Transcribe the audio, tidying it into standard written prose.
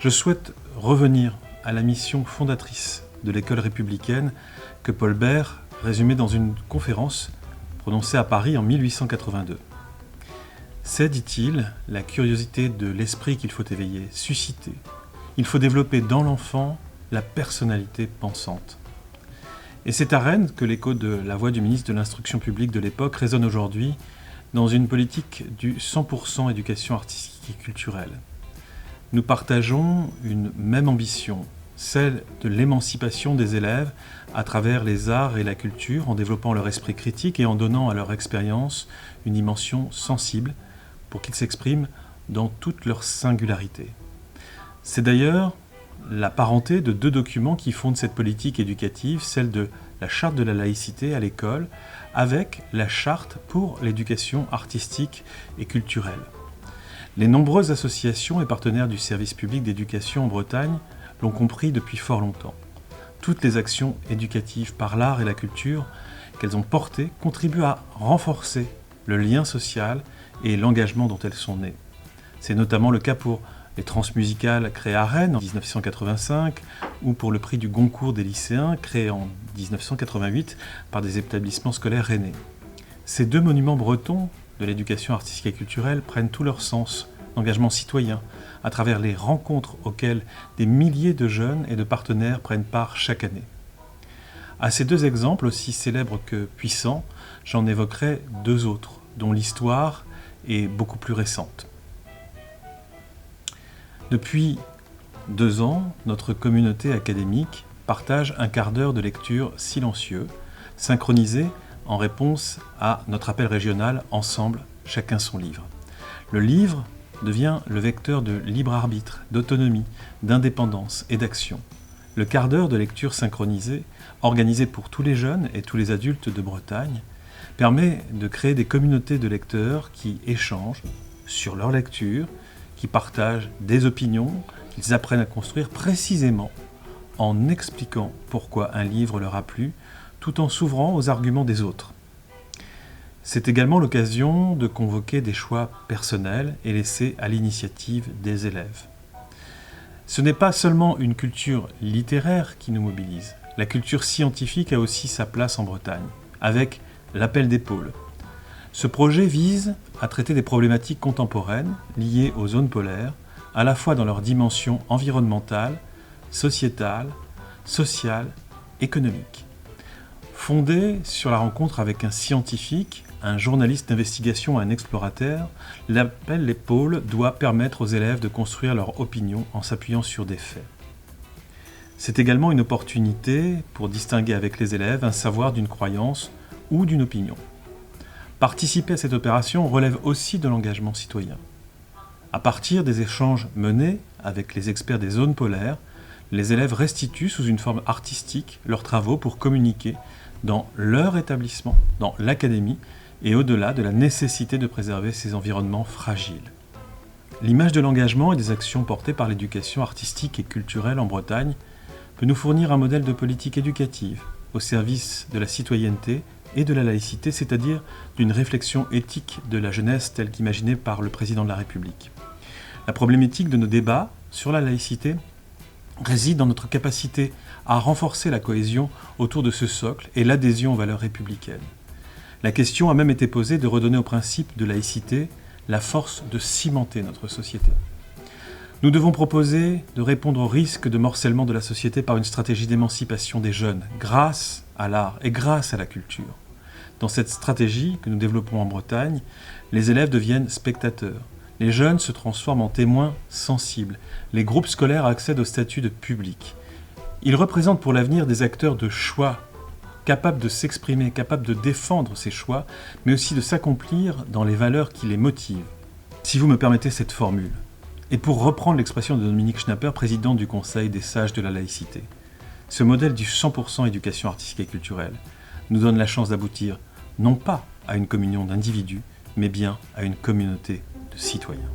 je souhaite revenir à la mission fondatrice de l'école républicaine que Paul Bert résumait dans une conférence prononcée à Paris en 1882. C'est, dit-il, la curiosité de l'esprit qu'il faut éveiller, susciter. Il faut développer dans l'enfant la personnalité pensante. Et c'est à Rennes que l'écho de la voix du ministre de l'Instruction publique de l'époque résonne aujourd'hui dans une politique du 100% éducation artistique et culturelle. Nous partageons une même ambition, celle de l'émancipation des élèves à travers les arts et la culture, en développant leur esprit critique et en donnant à leur expérience une dimension sensible pour qu'ils s'expriment dans toute leur singularité. C'est d'ailleurs la parenté de deux documents qui fondent cette politique éducative, celle de la Charte de la laïcité à l'école, avec la Charte pour l'éducation artistique et culturelle. Les nombreuses associations et partenaires du service public d'éducation en Bretagne l'ont compris depuis fort longtemps. Toutes les actions éducatives par l'art et la culture qu'elles ont portées contribuent à renforcer le lien social et l'engagement dont elles sont nées. C'est notamment le cas pour les transmusicales créées à Rennes en 1985 ou pour le prix du Goncourt des lycéens créé en 1988 par des établissements scolaires rennais. Ces deux monuments bretons de l'éducation artistique et culturelle prennent tout leur sens d'engagement citoyen à travers les rencontres auxquelles des milliers de jeunes et de partenaires prennent part chaque année. À ces deux exemples, aussi célèbres que puissants, j'en évoquerai deux autres, dont l'histoire est beaucoup plus récente. Depuis 2 ans, notre communauté académique partage un quart d'heure de lecture silencieux, synchronisé en réponse à notre appel régional « Ensemble, chacun son livre ». Le livre devient le vecteur de libre arbitre, d'autonomie, d'indépendance et d'action. Le quart d'heure de lecture synchronisée, organisé pour tous les jeunes et tous les adultes de Bretagne, permet de créer des communautés de lecteurs qui échangent sur leur lecture, qui partagent des opinions, qu'ils apprennent à construire précisément en expliquant pourquoi un livre leur a plu, tout en s'ouvrant aux arguments des autres. C'est également l'occasion de convoquer des choix personnels et laissés à l'initiative des élèves. Ce n'est pas seulement une culture littéraire qui nous mobilise. La culture scientifique a aussi sa place en Bretagne, avec l'appel des pôles. Ce projet vise à traiter des problématiques contemporaines liées aux zones polaires, à la fois dans leur dimension environnementale, sociétale, sociale, économique. Fondé sur la rencontre avec un scientifique, un journaliste d'investigation et un explorateur, l'appel des pôles doit permettre aux élèves de construire leur opinion en s'appuyant sur des faits. C'est également une opportunité pour distinguer avec les élèves un savoir d'une croyance ou d'une opinion. Participer à cette opération relève aussi de l'engagement citoyen. À partir des échanges menés avec les experts des zones polaires, les élèves restituent sous une forme artistique leurs travaux pour communiquer dans leur établissement, dans l'académie, et au-delà de la nécessité de préserver ces environnements fragiles. L'image de l'engagement et des actions portées par l'éducation artistique et culturelle en Bretagne peut nous fournir un modèle de politique éducative au service de la citoyenneté et de la laïcité, c'est-à-dire d'une réflexion éthique de la jeunesse telle qu'imaginée par le président de la République. La problématique de nos débats sur la laïcité réside dans notre capacité à renforcer la cohésion autour de ce socle et l'adhésion aux valeurs républicaines. La question a même été posée de redonner au principe de laïcité la force de cimenter notre société. Nous devons proposer de répondre au risque de morcellement de la société par une stratégie d'émancipation des jeunes, grâce à l'art et grâce à la culture. Dans cette stratégie que nous développons en Bretagne, les élèves deviennent spectateurs. Les jeunes se transforment en témoins sensibles. Les groupes scolaires accèdent au statut de public. Ils représentent pour l'avenir des acteurs de choix, capables de s'exprimer, capables de défendre ces choix, mais aussi de s'accomplir dans les valeurs qui les motivent. Si vous me permettez cette formule, et pour reprendre l'expression de Dominique Schnapper, président du Conseil des sages de la laïcité, ce modèle du 100% éducation artistique et culturelle nous donne la chance d'aboutir non pas à une communion d'individus, mais bien à une communauté de citoyens.